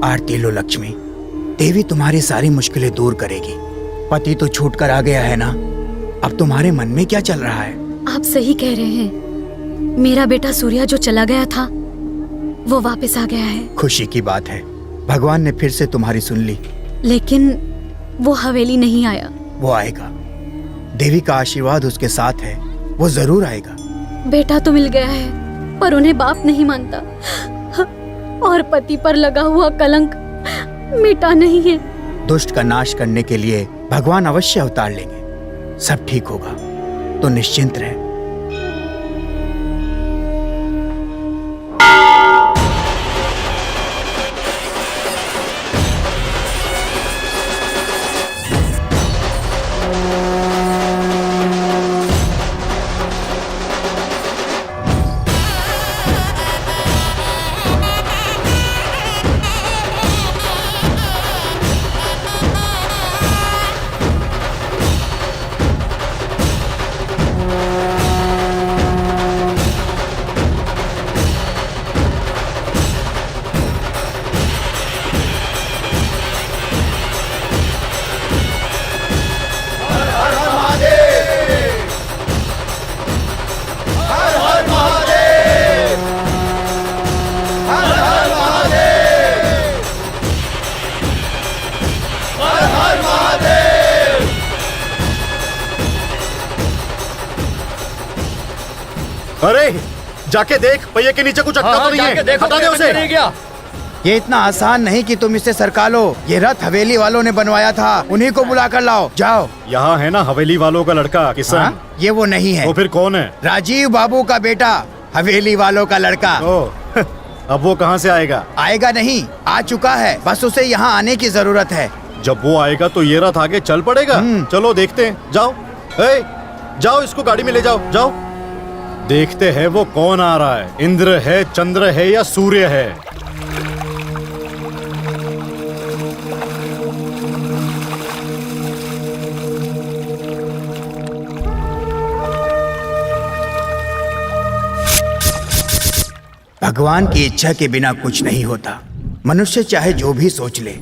आरती लो लक्ष्मी, देवी तुम्हारी सारी मुश्किलें दूर करेगी। पति तो छूट कर आ गया है ना, अब तुम्हारे मन में क्या चल रहा है? आप सही कह रहे हैं। मेरा बेटा सूर्या जो चला गया था वो वापस आ गया है। खुशी की बात है, भगवान ने फिर से तुम्हारी सुन ली। लेकिन वो हवेली नहीं आया। वो आएगा, देवी का आशीर्वाद उसके साथ है, वो जरूर आएगा। बेटा तो मिल गया है पर उन्हें बाप नहीं मानता और पति पर लगा हुआ कलंक मिटा नहीं है। दुष्ट का नाश करने के लिए भगवान अवश्य अवतार लेंगे, सब ठीक होगा, तो निश्चिंत रहे। अरे जाके देख, पहिए के नीचे कुछ अटका तो नहीं है। हटा दे उसे। ये इतना आसान नहीं कि तुम इसे सरका लो। ये रथ हवेली वालों ने बनवाया था, उन्हीं को बुला कर लाओ। जाओ। यहाँ है ना हवेली वालों का लड़का किशन। हाँ? ये वो नहीं है। वो फिर कौन है? राजीव बाबू का बेटा, हवेली वालों का लड़का। अब वो कहाँ से आएगा? आएगा नहीं, आ चुका है, बस उसे यहाँ आने की जरूरत है। जब वो आएगा तो ये रथ आगे चल पड़ेगा। चलो देखते हैं। जाओ, जाओ, इसको गाड़ी में ले जाओ। जाओ, देखते हैं वो कौन आ रहा है। इंद्र है, चंद्र है या सूर्य है? भगवान की इच्छा के बिना कुछ नहीं होता। मनुष्य चाहे जो भी सोच ले,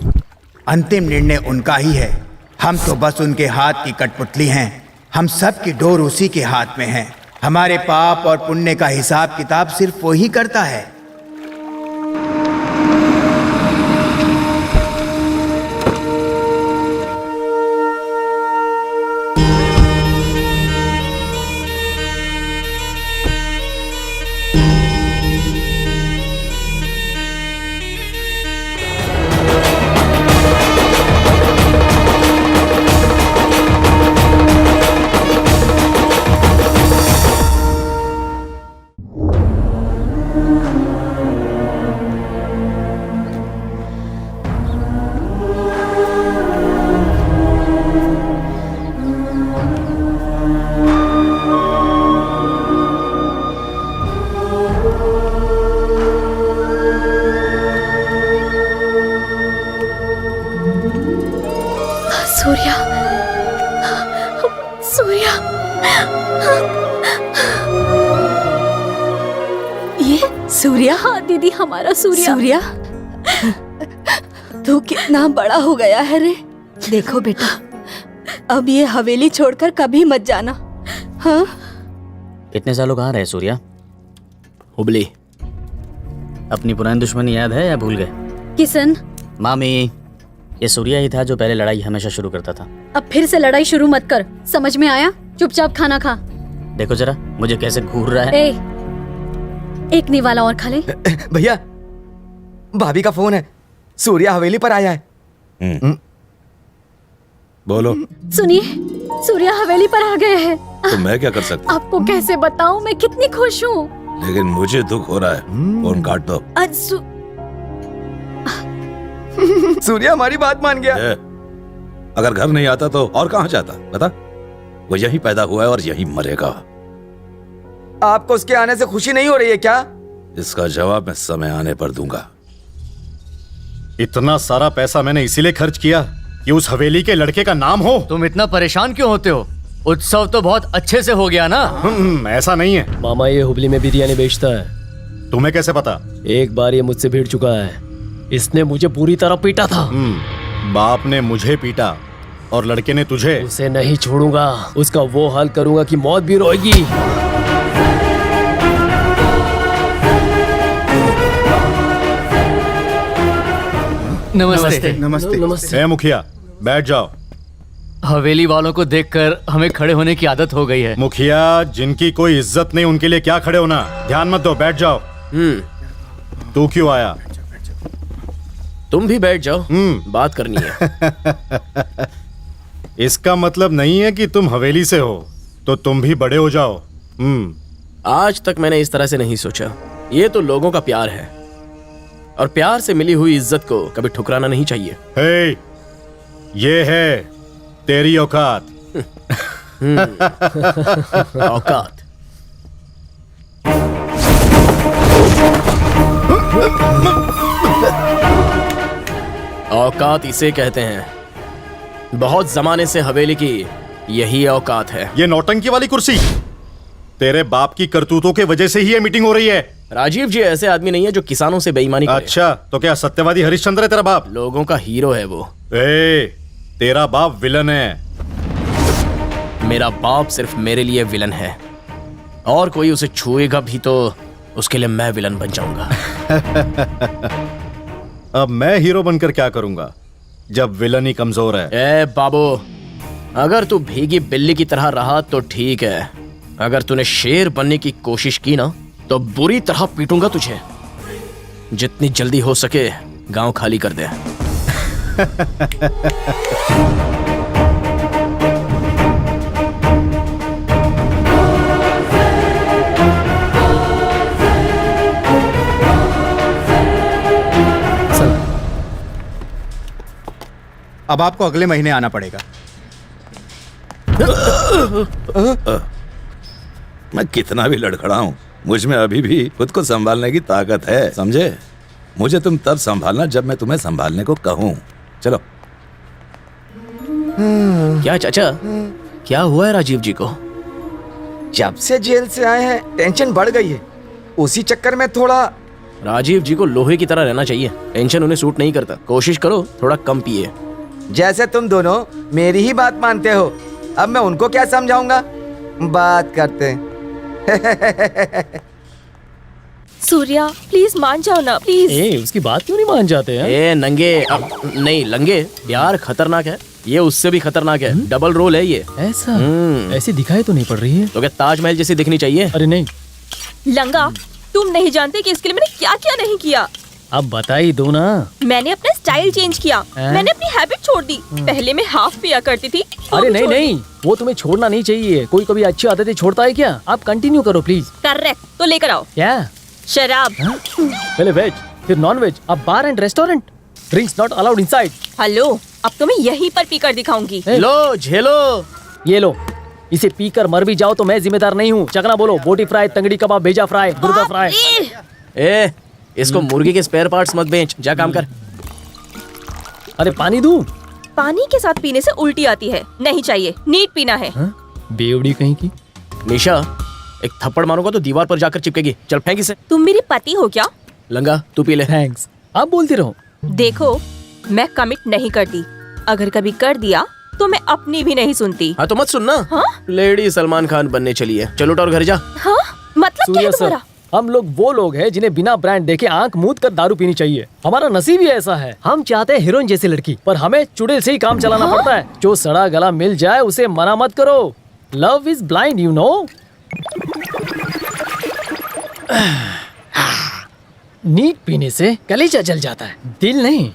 अंतिम निर्णय उनका ही है। हम तो बस उनके हाथ की कठपुतली हैं। हम सब की डोर उसी के हाथ में है। हमारे पाप और पुण्य का हिसाब किताब सिर्फ वो ही करता है। सूर्या, सूर्या, ये सूर्या? हाँ दीदी, हमारा सूर्या। सूर्या, तू कितना बड़ा हो गया है रे। देखो बेटा, अब ये हवेली छोड़कर कभी मत जाना। हाँ? इतने सालों कहाँ रहे सूर्या? हुबली, अपनी पुरानी दुश्मनी याद है या भूल गए? किशन, मामी, ये सूर्या ही था जो पहले लड़ाई हमेशा शुरू करता था। अब फिर से लड़ाई शुरू मत कर, समझ में आया? चुपचाप खाना खा। देखो जरा मुझे कैसे घूर रहा है। एक निवाला और खा ले। भैया, भाभी का फोन है, सूर्या हवेली पर आया है। बोलो। सुनिए, सूर्या हवेली पर आ गए हैं। तो मैं क्या कर सकता? आपको कैसे बताऊं मैं कितनी खुश हूँ। लेकिन मुझे दुख हो रहा है। फोन काट दो। सूर्या हमारी बात मान गया। अगर घर नहीं आता तो और कहाँ जाता? बता। वो यहीं पैदा हुआ है और यहीं मरेगा। आपको उसके आने से खुशी नहीं हो रही है क्या? इसका जवाब मैं समय आने पर दूंगा। इतना सारा पैसा मैंने इसीलिए खर्च किया कि उस हवेली के लड़के का नाम हो। तुम इतना परेशान क्यों होते हो? उत्सव तो बहुत अच्छे से हो गया ना। ऐसा नहीं है मामा, ये हुबली में बिरयानी बेचता है। तुम्हें कैसे पता? एक बार ये मुझसे भिड़ चुका है। इसने मुझे बुरी तरह पीटा था। बाप ने मुझे पीटा और लड़के ने तुझे। उसे नहीं छोड़ूंगा, उसका वो हाल करूंगा कि मौत भी रोएगी। नमस्ते। नमस्ते। ए मुखिया, बैठ जाओ। हवेली वालों को देखकर हमें खड़े होने की आदत हो गई है। मुखिया, जिनकी कोई इज्जत नहीं उनके लिए क्या खड़े होना। ध्यान मत दो, बैठ जाओ। तू क्यों आया? तुम भी बैठ जाओ, बात करनी है। इसका मतलब नहीं है कि तुम हवेली से हो तो तुम भी बड़े हो जाओ। आज तक मैंने इस तरह से नहीं सोचा। ये तो लोगों का प्यार है और प्यार से मिली हुई इज्जत को कभी ठुकराना नहीं चाहिए। हे, ये है तेरी औकात। औकात। औकात इसे कहते हैं। बहुत जमाने से हवेली की यही औकात है। ये नौटंकी वाली कुर्सी तेरे बाप की करतूतों के वजह से ही ये मीटिंग हो रही है। राजीव जी ऐसे आदमी नहीं है जो किसानों से बेईमानी करे। अच्छा, तो क्या सत्यवादी हरिश्चंद्र है तेरा बाप? लोगों का हीरो है वो। तेरा बाप विलन है। मेरा बाप सिर्फ मेरे लिए विलन है, और कोई उसे छुएगा भी तो उसके लिए मैं विलन बन जाऊंगा। अब मैं हीरो बनकर क्या करूंगा जब विलन ही कमजोर है? ए बाबू, अगर तू भीगी बिल्ली की तरह रहा तो ठीक है। अगर तूने शेर बनने की कोशिश की ना तो बुरी तरह पीटूंगा तुझे। जितनी जल्दी हो सके गांव खाली कर दे। अब आपको अगले महीने आना पड़ेगा। मैं कितना भी लड़खड़ाऊं, मुझ में अभी भी खुद को संभालने की ताकत है, समझे? मुझे तुम तब संभालना जब मैं तुम्हें संभालने को कहूं। चलो। क्या चाचा, क्या हुआ है राजीव जी को? जब से जेल से आए हैं टेंशन बढ़ गई है, उसी चक्कर में थोड़ा। राजीव जी को लोहे की तरह रहना चाहिए। टेंशन उन्हें सूट नहीं करता। कोशिश करो थोड़ा कम पिए। जैसे तुम दोनों मेरी ही बात मानते हो, अब मैं उनको क्या समझाऊंगा? बात करते हैं। सूर्या प्लीज मान जाओ ना, प्लीज। उसकी बात क्यों नहीं मान जाते हैं? ए नंगे, नहीं लंगे, प्यार खतरनाक है, ये उससे भी खतरनाक है। डबल रोल है ये। ऐसा? ऐसी दिखाई तो नहीं पड़ रही है। तो क्या ताजमहल जैसी दिखनी चाहिए? अरे नहीं। लंगा, तुम नहीं जानते कि इसके लिए मैंने क्या क्या नहीं किया। अब बता ही दो ना। मैंने अपना स्टाइल चेंज किया। मैंने अपनी हैबिट छोड़ दी। पहले मैं हाफ पिया करती थी। अरे नहीं नहीं, वो तुम्हें छोड़ना नहीं चाहिए। कोई कभी अच्छी आदतें छोड़ता है क्या? आप कंटिन्यू करो प्लीज। करेक्ट, तो लेकर आओ। क्या? शराब। पहले वेज फिर नॉन वेज, अब bar and restaurant. Drinks not allowed inside. Hello, अब तो मैं यहीं पर पीकर दिखाऊंगी। लो झेलो। ये लो, इसे पीकर मर भी जाओ तो मैं जिम्मेदार नहीं हूँ। चकना बोलो, बोटी फ्राई, तंगड़ी कबाब, भेजा फ्राई, मुर्गा फ्राई। ए, इसको मुर्गी के स्पेयर पार्ट्स मत बेच, जा काम कर। अरे पानी दूं? पानी के साथ पीने से उल्टी आती है, नहीं चाहिए, नीट पीना है। बेवड़ी कहीं की। निशा, एक थप्पड़ मारूंगा तो दीवार पर जाकर चिपकेगी। चल फेंक इसे। तुम मेरी पति हो क्या? लंगा, तू पी ले। थैंक्स, आप बोलती रहो। देखो, मैं कमिट नहीं करती। अगर कभी कर दिया तो मैं अपनी भी नहीं सुनती। हाँ तो मत सुनना। हाँ? लेडी सलमान खान बनने चली है। चलो उठ और घर जा। हाँ? मतलब क्या है तुम्हारा? हम लोग वो लोग हैं जिन्हें बिना ब्रांड देखे आंख मूंद कर दारू पीनी चाहिए। हमारा नसीब ही ऐसा है। हम चाहते हैं हीरोइन जैसी लड़की, पर हमें चुड़ैल से ही काम चलाना पड़ता है। जो सड़ा गला मिल जाए उसे मना मत करो। Love is blind, you know. Neat पीने से कलेजा जल जाता है, दिल नहीं।